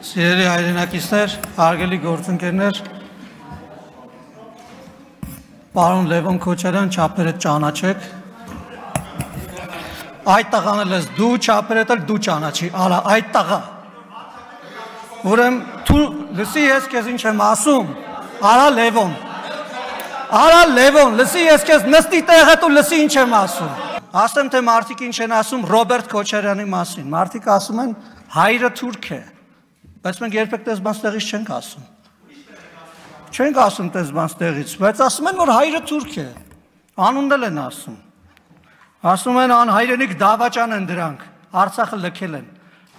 Սիրելի հայրենակիցներ, հարգելի գործընկերներ, պարոն Լևոն Քոչարյան, չափերը ճանաչեք։ Այդ տղան էլ ես դու, չափերդ էլ դու ճանաչի, արա, այդ տղա։ Ուրեմն դու լսի ես քեզ ինչ եմ ասում, արա Լևոն, լսի ես քեզ նստի տեղը դու լսի ինչ եմ ասում։ Ասեմ թե մարդիկ ինչ են ասում Ռոբերտ Քոչարյանի մասին։ Մարդիկ ասում են հայրը թուրք է։ Բայց մենք երբեք տեսբանստեղից չենք ասում։ Չենք ասում տեսբանստեղից, բայց ասում են, որ հայրը թուրք է։ Անունն էլ են ասում։ Ասում են անհայրենիք դավաճան են դրանք, Արցախը լքել են։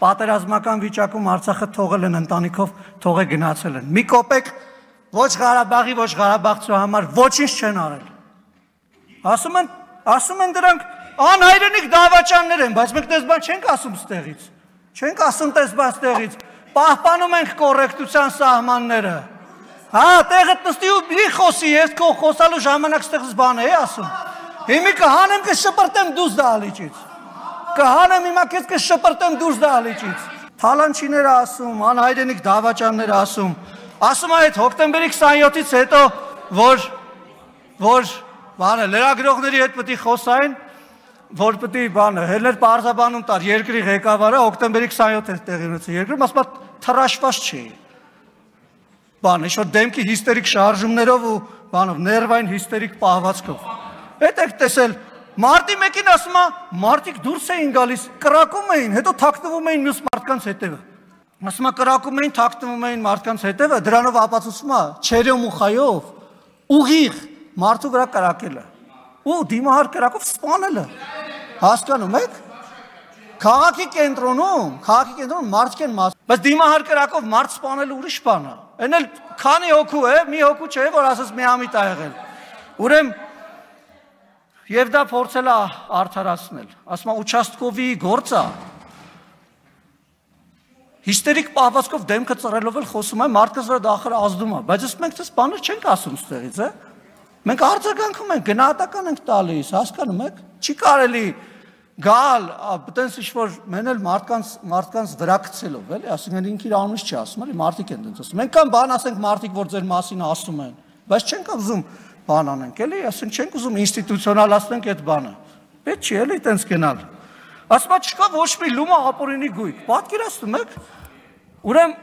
Պատերազմական վիճակում Արցախը թողել են ընտանիքով, թողե գնացել են։ Մի կոպեկ ոչ Ղարաբաղի, ոչ Ղարաբաղցու համար ոչինչ չեն արել։ Ասում են դրանք անհայրենիք դավաճաններ են, բայց մենք տեսբան չենք ասում ստեղից։ Չենք ասում տեսբանստեղից։ Պահպանում ենք կոռեկտության սահմանները։ Հա, տեղդ նստի ու մի խոսի, ես քո խոսալու ժամանակ ստեղից բան է ասում։ Հիմա կհանեմ կշպրտեմ դուրս դահլիճից։ Կհանեմ հիմա քեզ կշպրտեմ դուրս դահլիճից։ Թալանչիները ասում, անհայրենիք դավաճանները ասում։ Ասում այդ հոկտեմբերի 27-ից հետո, որ բանը լրագրողների հետ պետք է խոսային, որ պետք է բանը հելներ պարզաբանում տար երկրի ղեկավարը հոկտեմբերի 27-ից տեղի ունեցել երկրում, ասում թրաշված չի։ Բանը ինչ որ դեմքի հիստերիկ շարժումներով ու բանով ներվային հիստերիկ պահվածքով։ Այդ եք տեսել մարտի 1-ին ասում է մարդիկ դուրս էին գալիս, կրակում էին, հետո թաքնվում էին մյուս մարդկանց հետևը։ Ասում է կրակում էին, թաքնվում էին մարդկանց հետևը, դրանով ապացուցում է չերյոմուխայով ուղիղ մարդու վրա կրակելը։ Ու դիմահար կրակով սպանելը։ Հասկանում եք։ Քաղաքի կենտրոնում մարդիկ են մաս, բայց դիմահար կրակով մարդ սպանելը ուրիշ բան է։ Այն էլ քանի հոգու է, մի հոգու չէ, որ ասես միամիտ ա եղել։ Ուրեմն եւ դա փորձել է արդարացնել։ Ասում է ուչաստկովի գործը հիստերիկ պահվածքով դեմքը ծռելով էլ խոսում է, մարդկանց վրա դախերը ազդում է, բայց ես մենք դες բաներ չենք ասում ստեղից, է։ Մենք արձագանքում ենք, գնահատական ենք տալիս, հասկանում եք։ Չի կարելի գալ, այտենց ինչ-որ մենել մարդկանց վրա գցելով, էլի, ասենք են ինքն իր անունից չի ասում, էլի, մարդիկ են դենց ասում։ Մենք կան բան ասենք մարդիկ, որ ձեր մասին ասում են, բայց չենք ուզում բան անենք, էլի, ասենք չենք ուզում ինստիտուցիոնալացնենք այդ բանը։ Պետք չի, էլի, այտենց գնալ։ Ասում է չկա ոչ մի լումա ապօրինի գույք, պատկերացնում եք։ Ուրեմն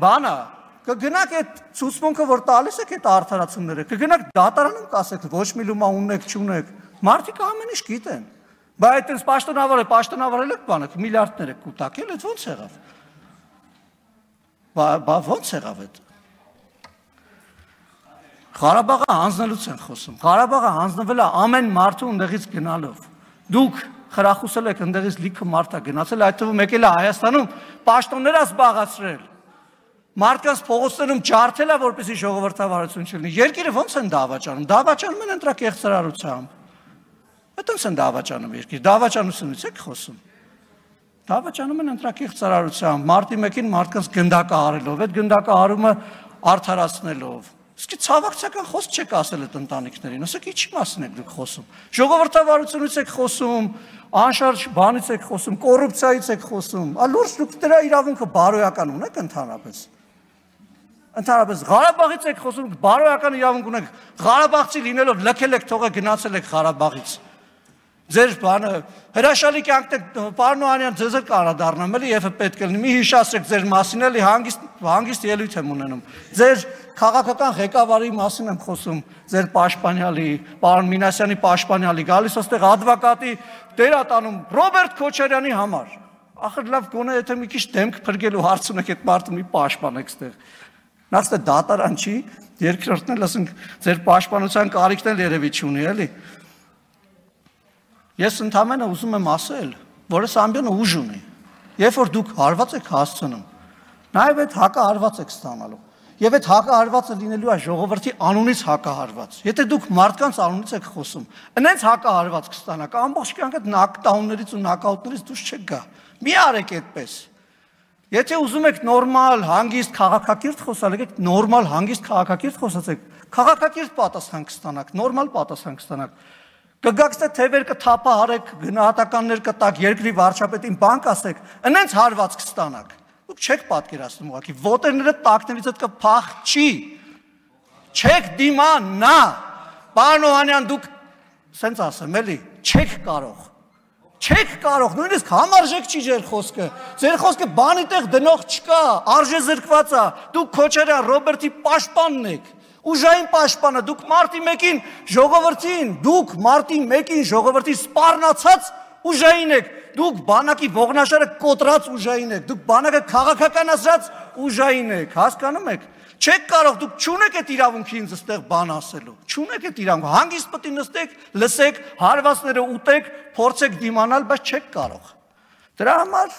բանը կգնաք այդ ցուցմունքը, որ տալիս եք այդ արդարացումները, կգնաք դատարանում կասեք ոչ մի լումա ունեք, չունեք։ Մարդիկ ամեն ինչ գիտեն։ Բայց այդպես պաշտոնավարել եք բանը, միլիարդներ եք կուտակել, այդ ո՞նց եղավ։ Բա ո՞նց եղավ այդ։ Ղարաբաղը հանձնելուց են խոսում։ Ղարաբաղը հանձնվել է ամեն մարդու ընդեղից գնալով։ Դուք խրախուսել եք ընդեղից լիքը մարդ է գնացել, այդ թվում եկել է Հայաստանում պաշտոններ է զբաղացրել։ Մարդկանց փողոցներում ջարդել է, որպեսզի ժողովրդավարություն չլինի։ Երկիրը ո՞նց են դավաճանում։ Դավաճանում են ընտրակեղծարարությամբ։ Այդպես են դավաճանում երկիր։ Դավաճանությունից եք խոսում։ Դավաճանում են ընտրակեղծարարությամբ, մարտի 1-ին մարդկանց գնդակահարելով, այդ գնդակահարումը արդարացնելով։ Իսկ ցավակցական խոսք չեք ասել այդ ընտանիքներին, ասեք ինչի մասին եք դուք խոսում։ Ժողովրդավարությունից եք խոսում, անշարժ բանից եք խոսում, կոռուպցիայից եք խոսում։ Լուրջ դուք դրա իրավունքը բարոյական ունեք ընդհանրապես։ Ընդհանրապես Ղարաբաղից եք խոսում, բարոյական իրավունք ունեք։ Ղարաբաղցի լինելով լքել եք, թողը գնացել եք Ղարաբաղից։ Ձեր բանը հրաշալի կյանքն եք, պարոն Օհանյան, ձեզ էլ կանադառնամ, էլի եւ պետք է լինի։ Մի հիշացրեք ձեր մասին, էլի հանգիստ ելույթ եմ ունենում։ Ձեր քաղաքական ղեկավարի մասին եմ խոսում, ձեր պաշտպանյալի, պարոն Մինասյանի պաշտպանյալի, գալիս ոստեղ ադվոկատի դերատանում Ռոբերտ Քոչարյանի համար։ Ախր լավ գոնե եթե մի քիչ դեմք փրկելու հարց ունեք այդ մարդը մի պաշտպանեք ստեղ։ Նախ դատարան չի, երկրորդն էլ ասենք ձեր պաշտպանության կարիքն էլ երևի չունի, էլի։ Ես ընդհանրապես ուզում եմ ասել, որ այս ամբյոնը ուժ ունի։ Երբ որ դուք հարված եք հասցնում, նաև այդ հակահարված եք ստանալու։ Եվ այդ հակահարվածը լինելու է ժողովրդի անունից հակահարված։ Եթե դուք մարդկանց անունից եք խոսում, այնց հակահարված կստանաք, ամբողջ կյանքը նոկդաուններից ու նոկաուտներից դուրս չեք գա։ Մի արեք այդպես։ Եթե ուզում եք նորմալ, հանգիստ քաղաքակիրթ խոսալ, եկեք նորմալ, հանգիստ քաղաքակիրթ խոսացեք, քաղաքակիրթ պատասխան կստանաք, նորմալ պատասխան կստանաք։ Կգաք թե թևեր կթափահարեք, գնահատականներ կտակ, երկրի վարչապետին բան կասեք, այնց հարված կստանաք։ Դուք չեք պատկերացնում ուղղակի ոտերները տակներից հետ կփախչի։ Չեք դիմանա։ Պարոն Օհանյան, դուք սենց ասեմ էլի, չեք կարող, նույնիսկ համարժեք չի ձեր խոսքը։ Ձեր խոսքը բանի տեղ դնող չկա, արժե զրկված է։ Դուք Քոչարյան Ռոբերտի պաշտպանն եք, ուժային պաշտպանը, դուք մարտի 1-ին ժողովրդի սպառնացած ուժային եք, դուք բանակի ողնաշարը կոտրած ուժային եք, դուք բանակը քաղաքականացրած ուժային եք, հասկանում եք։ Չեք կարող, դուք չունեք այդ իրավունքի ինձ այստեղ բան ասելու, չունեք այդ իրավունքը, հանգիստ պետք է նստեք, լսեք, հարվածները ուտեք, փորձեք դիմանալ, բայց չեք կարող։ Դրա համար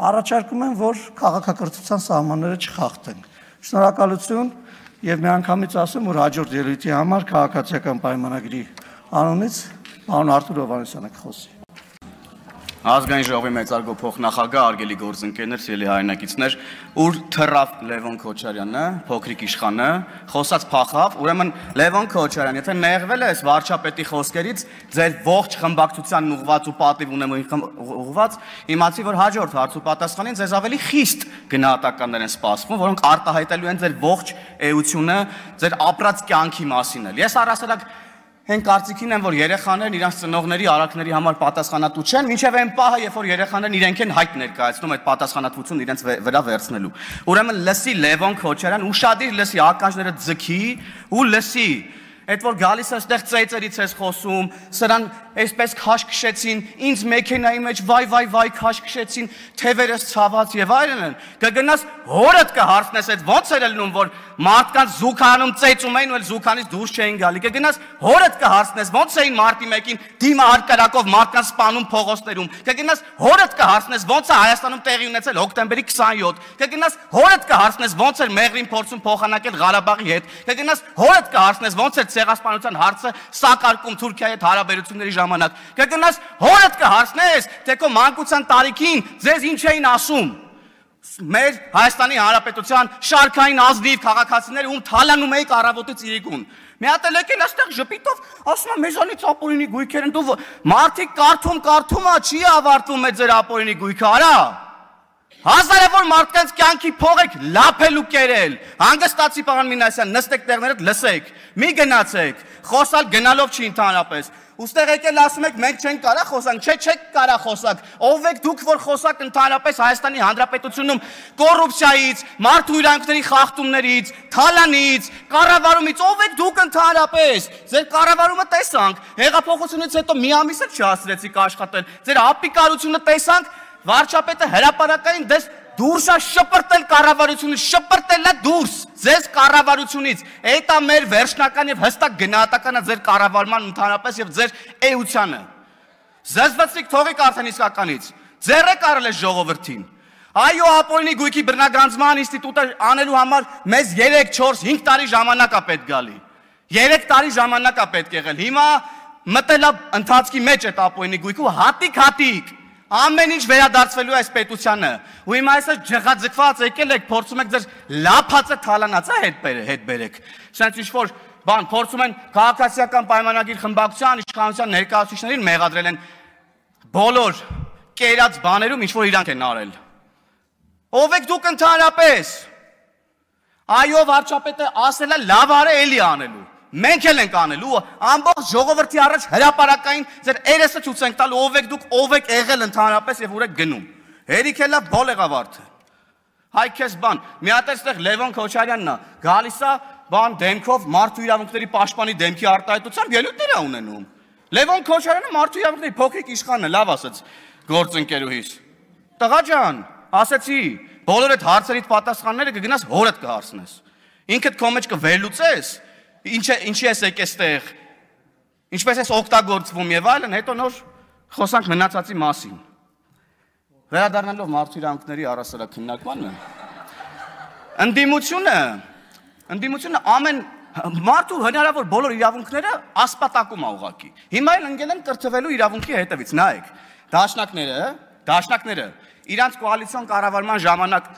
առաջարկում եմ, որ քաղաքակրթության սահմանները չխախտենք։ Շնորհակալություն եւ միանգամից ասեմ, որ հաջորդ ելույթի համար քաղաքացիական պայմանագրի անունից պարոն Արտուր Հովհաննիսյանը կխոսի։ Ազգային ժողովի մեծարգո փոխնախագահ, արգելի գործընկերներ, սիրելի հայրենակիցներ, ուր թռավ Լևոն Քոչարյանը, փոքրիկ իշխանը, խոսած փախավ, ուրեմն Լևոն Քոչարյան, եթե նեղվել ես վարչապետի խոսքերից, ձեր ողջ խմբակցությանն ուղված ու պատիվ ունեմ ուղված, իմացի, որ հաջորդ հարց ու պատասխանին ձեզ ավելի խիստ գնահատականներ են սպասվում, որոնք արտահայտելու են ձեր ողջ էությունը, ձեր ապրած կյանքի մասին էլ։ Ես առասարակ Հեն կարծիքին եմ, որ երեխաներն իրանց ծնողների արարքների համար պատասխանատու չեն, մինչև այն պահը, երբ որ երեխաներն իրենք են հայտ ներկայացնում այդ պատասխանատվությունն իրենց վրա վերցնելու։ Ուրեմն լսի Լևոն Քոչարյան, ուշադիր լսի, ականջները ձգի ու լսի, այդ որ գալիս է այստեղ ծեծերից ես խոսում, սրան այսպես քաշքշեցին, ինձ մեքենայի մեջ վայ քաշքշեցին, թևերս ցաված եւ այլն, կգնաս հորդ կհարցնես այդ ոնց էր ելնում, որ մարդկանց զուգանում ծեծում էին ու էլ զուգանից դուրս չէին գալի, կգնաս հորդ կհարցնես, ոնց էին մարտի 1-ին դիմը հարկարակով մարդկանց սպանում փողոցներում, կգնաս հորդ կհարցնես, ոնց է Հայաստանում տեղի ունեցել հոկտեմբերի 27, կգնաս հորդ կհարցնես, ոնց էր Մեղրին փորձում փոխանակել Ղարաբաղի հետ, կգնաս հորդ կհարցնես, ոնց էր ցեղասպանության հարցը սակարկում Թուրքիայի հետ հարաբերությունների ժամանակ, կգնաս հորդ կհարցնես, թե քո մանկության տարիքին ձեզ ինչ էին ասում։ Մեր Հայաստանի Հանրապետության շարքային ազնիվ քաղաքացիները ում թալանում էիք առավոտից իրիկուն։ Մի հատ էլ եկել այստեղ ժպիտով, ասում եմ մեզանից ապօրինի գույքեր են, դու մարդիկ կարդում, չի ավարտվում է ձեր ապօրինի գույքը, արա։ Հազարավոր մարդկանց կյանքի փող եք լափելու կերել։ Հանգստացի պարոն Մինասյան, նստեք տեղներդ լսեք, մի գնացեք, խոսալ գնալով չի ընդհանրապես։ Ուստեղ եկել ասում եք մենք չենք կարա խոսանք, չեք կարա խոսակ։ Ով եք դուք որ խոսակ ընդհանրապես Հայաստանի Հանրապետությունում կոռուպցիայից, մարդու իրավունքների խախտումներից, թալանից, կառավարումից, ով եք դուք ընդհանրապես։ Ձեր կառավարումը տեսանք, հեղափոխությունից հետո մի ամիս էլ չհասցրեցիք աշխատել։ Ձեր ապիկարությունը տեսանք, վարչապետը հրապարակային դες դուրս է շպրտել կառավարությունից, շպրտել է դուրս ձեզ կառավարությունից։ Այդ է մեր վերջնական եւ հստակ գնահատականը ձեր կառավարման ընդհանրապես եւ ձեր էությանը։ Զզվացիք թողեք արդեն իսկականից։ Ձեռեք արել է ժողովրդին։ Այո, ապօրինի գույքի բռնագրանձման ինստիտուտը անելու համար մեզ 3, 4, 5 տարի ժամանակ է պետք գալի։ 3 տարի ժամանակ է պետք եղել։ Հիմա մտել է ընթացքի մեջ այդ ապօրինի գույքը ու հատիկ ամեն ինչ վերադարձվելու է այս պետությանը։ Ու հիմա այսպես ջղաձգված եկել եք, փորձում եք ձեր լափածը թալանացա հետ բերեք։ Սենց ինչ-որ բան փորձում են քաղաքացիական պայմանագիր խմբակցության իշխանության ներկայացուցիչներին մեղադրել են բոլոր կերած բաներում ինչ-որ իրանք են արել։ Ով եք դուք ընդհանրապես։ Այո, վարչապետը ասել է լավ արե էլի անելու։ Մենք էլ ենք անելու, ամբողջ ժողովրդի առաջ հրապարակային ձեր երեսը ցույց ենք տալու, ով եք եղել ընդհանրապես եւ ուր եք գնում։ Հերիք էլա բոլ եղավարդը։ Հայ քեզ բան, մի հատ այստեղ Լևոն Քոչարյանն է, գալիս է բան դեմքով մարդու իրավունքների պաշտպանի դեմքի արտահայտությամբ ելույթներ է ունենում։ Լևոն Քոչարյանը մարդու իրավունքների փոքրիկ իշխանն է, լավ ասաց գործընկերուհիս։ Տղա ջան, ասեցի, բոլոր այդ հարցերից պատասխանները կգնաս հորդ կհարցնես։ Ինքդ քո մեջ կվերլուծես Ինչի ես եկես տեղ, ինչպես ես օգտագործվում եւ այլն, հետո նոր խոսանք մնացածի մասին։ Վերադառնալով մարդու իրավունքների առասարակ քննարկմանը, ընդդիմությունը ամեն մարդու հնարավոր բոլոր իրավունքները ասպատակում է ուղղակի։ Հիմա էլ ընկել են կրթվելու իրավունքի հետևից, նայեք, դաշնակները իրանց կոալիցիոն կառավարման ժամանակ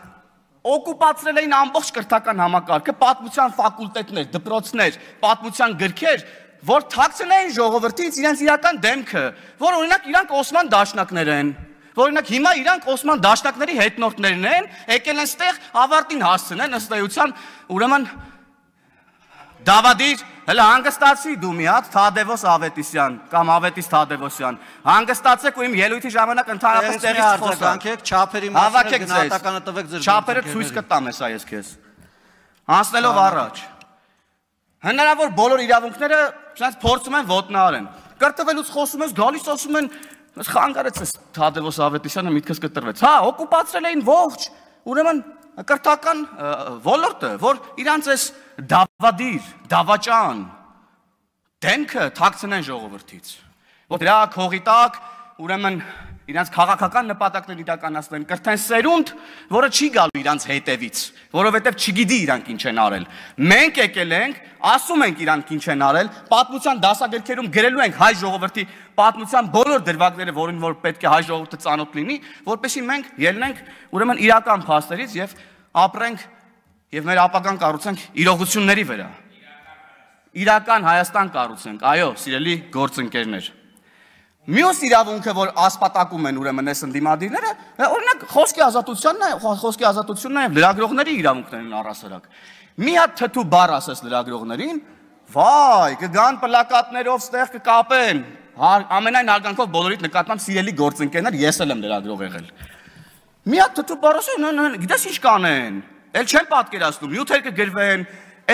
օկուպացրել էին ամբողջ կրթական համակարգը, պատմության ֆակուլտետներ, դպրոցներ, պատմության գրքեր, որ թաքցնեին ժողովրդից իրենց իրական դեմքը, որ օրինակ իրանք Օսման դաշնակներ են, որ օրինակ հիմա իրանք Օսման դաշնակների հետնորդներն են, եկել են ստեղ ավարտին հասցնեն ըստ էության, ուրեմն Դավադիր, հələ հանգստացի դու մի հատ Թադևոս Ավետիսյան կամ Ավետիս Թադևոսյան, հանգստացեք ու իմ ելույթի ժամանակ ընդհանրապես տեղից խոսանք, չափերի մասին գնահատականը տվեք ձեր չափերը ցույց կտամ էսա ես քեզ։ Անցնելով առաջ։ Հնարավոր բոլոր իրավունքները ցած փորձում են ոտնահարեն։ Կրտվելուց խոսում ես, գալիս ասում են, խանգարեցես Թադևոս Ավետիսյանը միտքս կտրվեց։ Հա, օկուպացրել էին ողջ, ուրեմն կրթական ոլորտը, որ իրանց էս դավադիր, դավաճան դեմքը թաքցնեն ժողովրդից։ Որ դրա քողի տակ, ուրեմն իրանց քաղաքական նպատակներ իրականացնեն, կրթեն սերունդ, որը չի գալու իրանց հետևից, որովհետև չգիտի իրանք ինչ են արել։ Մենք եկել ենք, ասում ենք իրանք ինչ են արել, պատմության դասագրքերում գրելու ենք հայ ժողովրդի պատմության բոլոր դրվագները, որին որ պետք է հայ ժողովուրդը ծանոթ լինի, որպեսզի մենք ելնենք ուրեմն իրական փաստերից եւ ապրենք եւ մեր ապագան կառուցենք իրողությունների վրա։ Իրական Հայաստան կառուցենք, այո, սիրելի գործընկերներ։ Մյուս իրավունքը, որ ասպատակում են ուրեմն այս ընդդիմադիրները, օրինակ խոսքի ազատությունն է, լրագրողների իրավունքներն առասարակ։ Մի հատ թթու բառ ասես լրագրողներին, վայ, կգան պլակատներով ստեղ կկապեն, ամենայն հարգանքով բոլորիդ նկատմամբ սիրելի գործընկերներ, ես էլ եմ լրագրող եղել։ Մի հատ թթու բառ ասեն, գիտես ինչ կանեն, էլ չեմ պատկերացնում, նյութեր կգրվեն,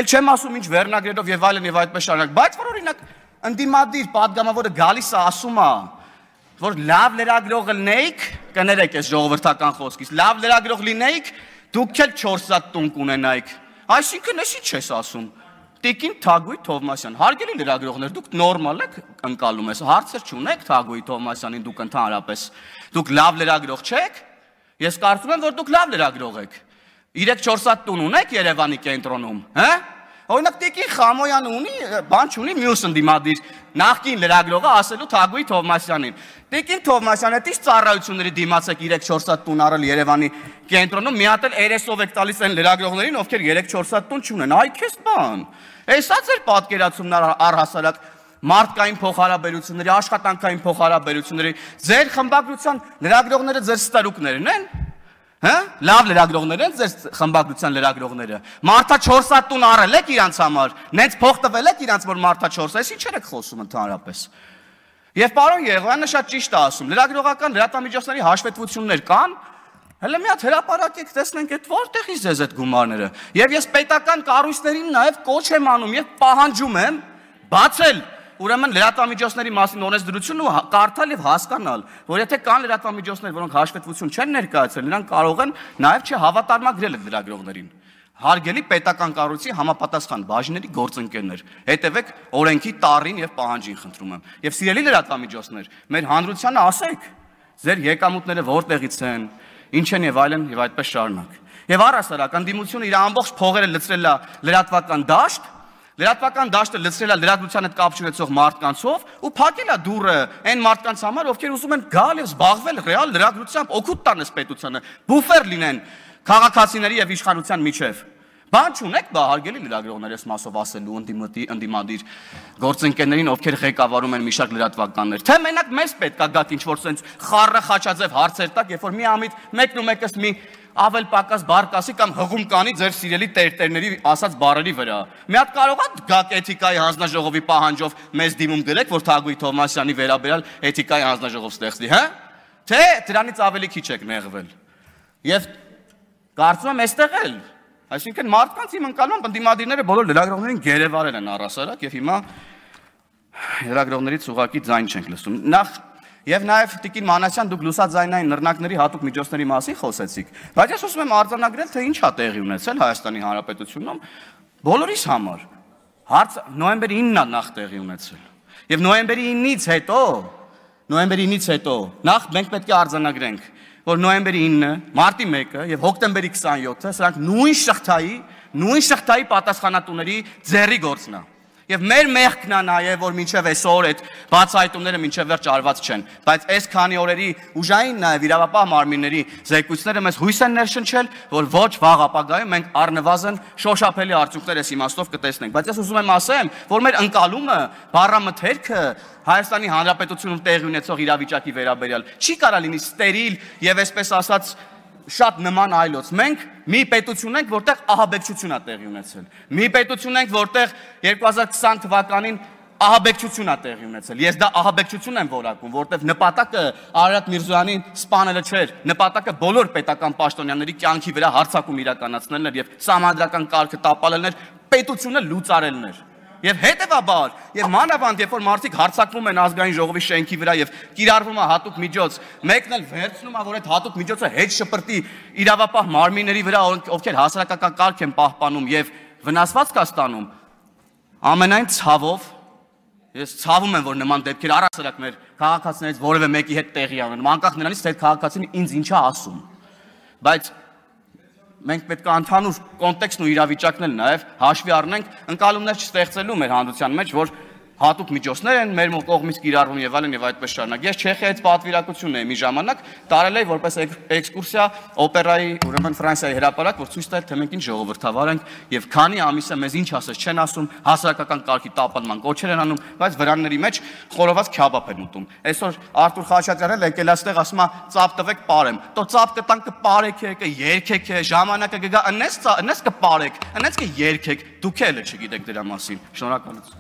էլ չեմ ասում ինչ վերնագրերով եւ այլն եւ այդպես շարունակ, բայց որ օրինակ ընդդիմադիր падգամավորը գալիս է ասում է, որ լավ լրագրող լինեիք, կներեք այս ժողովրդական խոսքից, լավ լրագրող լինեիք, դուք էլ 4 սատ տուն կունենայիք։ Այսինքն էսի չես ասում։ Տիկին Թագուհի Թովմասյան, հարգելի լրագրողներ, դուք նորմալ եք ընկալում ես, հարցեր չունեք Թագուհի Թովմասյանին դուք ընդհանրապես։ Դուք լավ լրագրող չեք։ Ես կարծում եմ, որ դուք լավ լրագրող եք։ 3-4 սատ տուն ունեք Երևանի կենտրոնում, հա? Օրինակ Տիկին Խամոյանը ունի, բան չունի մյուս ընդդիմադիր նախկին լրագրողը ասելու Թագուհի Թովմասյանին։ Տիկին Թովմասյանը դից ծառայությունների դիմացեք 3-4 սատ տուն առել Երևանի կենտրոնում, մի հատ էլ երեսով եք տալիս այն լրագրողներին, ովքեր 3-4 սատ տուն չունեն։ Այ քեզ բան։ Էսա ձեր պատկերացումն առհասարակ մարդկային փոխհարաբերությունների, աշխատանքային փոխհարաբերությունների, ձեր խմբագրության լրագրողները ձեր ստարուկներն են։ Հա? Լավ լրագրողներ են ձեր խմբագրության լրագրողները։ Մարտա 4 սատ տուն առել եք իրանց համար, նենց փող տվել եք իրանց, որ մարտա 4 սատ, ինչ եք խոսում ընդհանրապես։ Եվ պարոն Եղոյանը շատ ճիշտ է ասում, լրագրողական լրատվամիջոցների հաշվետվություններ կան, հələ մի հատ հրապարակեք, տեսնենք այդ որտեղից ձեզ այդ գումարները։ Եվ ես պետական կառույցներին նաև կոչ եմ անում եւ պահանջում եմ բացել ուրեմն լրատվամիջոցների մասին օրենսդրությունն ու կարդալ եւ հասկանալ, որ եթե կան լրատվամիջոցներ, որոնք հաշվետվություն չեն ներկայացրել, նրանք կարող են նաեւ չհավատարմագրել այդ լրագրողներին։ Հարգելի պետական կառույցի համապատասխան բաժինների գործընկերներ, հետևեք օրենքի տառին եւ պահանջին, խնդրում եմ։ Եվ սիրելի լրատվամիջոցներ, մեր հանրությանը ասեք, ձեր եկամուտները որտեղից են, ինչ են եւ այլն եւ այդպես շարունակ։ Եվ առհասարակ ընդդիմությունը իր ամբողջ փողերը լցրել է լրատվական դաշտ, լրատվական դաշտը լցրել է լրատվության հետ կապ ունեցող մարդկանցով ու փակել է դուռը այն մարդկանց համար, ովքեր ուզում են գալ եւ զբաղվել ռեալ լրագրությամբ, օգուտ տան այս պետությանը, բուֆեր լինեն քաղաքացիների եւ իշխանության միջև։ Բան չունեք, բա հարգելի լրագրողներ, ես մասով ասելու ընդդիմադիր գործընկերներին, ովքեր ղեկավարում են մի շարք լրատվականներ, թե մենակ մեզ պետք է գաք ինչ որ sense խառը խաչաձև հարցեր տակ, երբ որ մի ամիտ մեկն ու մեկս մի ավել պակաս բարկասի կամ հղում կանի ձեր սիրելի տերտերների ասած բառերի վրա։ Մի հատ կարող է գաք էթիկայի հանձնաժողովի պահանջով մեզ դիմում գրեք, որ Թագուհի Թովմասյանի վերաբերյալ էթիկայի հանձնաժողով ստեղծի, հա? Թե դրանից ավելի քիչ եք նեղվել։ Եվ կարծում եմ այստեղ էլ, այսինքն մարդկանց իմ ընկալում ընդդիմադիրները բոլոր լրագրողներին գերեվարել են առասարակ եւ հիմա լրագրողներից ուղակի ձայն չենք լսում։ Նախ Եվ նաև Տիկին Մանասյան, դուք լուսաձայնային նռնակների հատուկ միջոցների մասին խոսեցիք, բայց ես ուզում եմ արձանագրել, թե ինչ է տեղի ունեցել Հայաստանի Հանրապետությունում բոլորիս համար։ Հարցը նոյեմբերի 9-ն է նախ տեղի ունեցել։ Եվ նոյեմբերի 9-ից հետո նախ մենք պետք է արձանագրենք, որ նոյեմբերի 9-ը, մարտի 1-ը եւ հոկտեմբերի 27-ը սրանք նույն շղթայի պատասխանատուների ձեռի գործն է։ Եվ մեր մեղքն է նաև, որ մինչև այսօր այդ բացահայտումները մինչև վերջ արված չեն, բայց այս քանի օրերի ուժային նաև իրավապահ մարմինների զեկույցները մեզ հույս են ներշնչել, որ ոչ վաղ ապագայում մենք առնվազն շոշափելի արդյունքներ այս իմաստով կտեսնենք, բայց ես ուզում եմ ասեմ, որ մեր ընկալումը, բառամթերքը Հայաստանի Հանրապետությունում տեղի ունեցող իրավիճակի վերաբերյալ չի կարա լինի ստերիլ եւ այսպես ասած շատ նման այլոց։ Մենք մի պետություն ենք, որտեղ ահաբեկչություն է տեղի ունեցել։ Մի պետություն ենք, որտեղ 2020 թվականին ահաբեկչություն է տեղի ունեցել։ Ես դա ահաբեկչություն եմ որակում, որտեղ նպատակը Արարատ Միրզոյանին սպանելը չէր, նպատակը բոլոր պետական պաշտոնյաների կյանքի վրա հարձակում իրականացնելն էր եւ սահմանադրական կարգը տապալելն էր, պետությունը լուծարելն էր։ Եվ հետևաբար, եւ մանավանդ, երբ որ մարդիկ հարձակվում են ազգային ժողովի շենքի վրա եւ կիրառվում է հատուկ միջոց, մեկն էլ վերցնում է, որ այդ հատուկ միջոցը հետ շպրտի իրավապահ մարմինների վրա, ովքեր հասարակական կարգ են պահպանում եւ վնասված կա ստանում, ամենայն ցավով ես ցավում եմ, որ նման դեպքեր առասարակ մեր քաղաքացիներից որևէ մեկի հետ տեղի ունեն, անկախ նրանից, թե քաղաքացին ինձ ինչ է ասում։ Բայց մենք պետք է ընդհանուր կոնտեքստն ու իրավիճակն էլ նաև հաշվի առնենք, ընկալումներ չստեղծելու մեր հանրության մեջ, որ հատուկ միջոցներ են մեր կողմից կիրառվում եւ այլն եւ այդպես շարունակ։ Ես Չեխիայից պատվիրակություն եմ մի ժամանակ տարել էի որպես էքսկուրսիա օպերայի, ուրեմն Ֆրանսիայի հրապարակ, որ ցույց տալ թե մենք ինչ ժողովրդավար ենք եւ քանի ամիս է մեզ ինչ ասես չեն ասում, հասարակական կարգի տապալման կոչեր են անում, բայց վրանների մեջ խորոված քյաբաբ են ուտում։ Այսօր Արտուր Խաչատրյանն եկել այստեղ ասում է ծափ տվեք պարեմ։ Տո ծափ կտան կպարեք, կերքեք, ժամանակը կգա, ընես կպարեք, ընես կերքեք, դուք էլ չգիտեք դրա մասին։ Շնորհակալություն։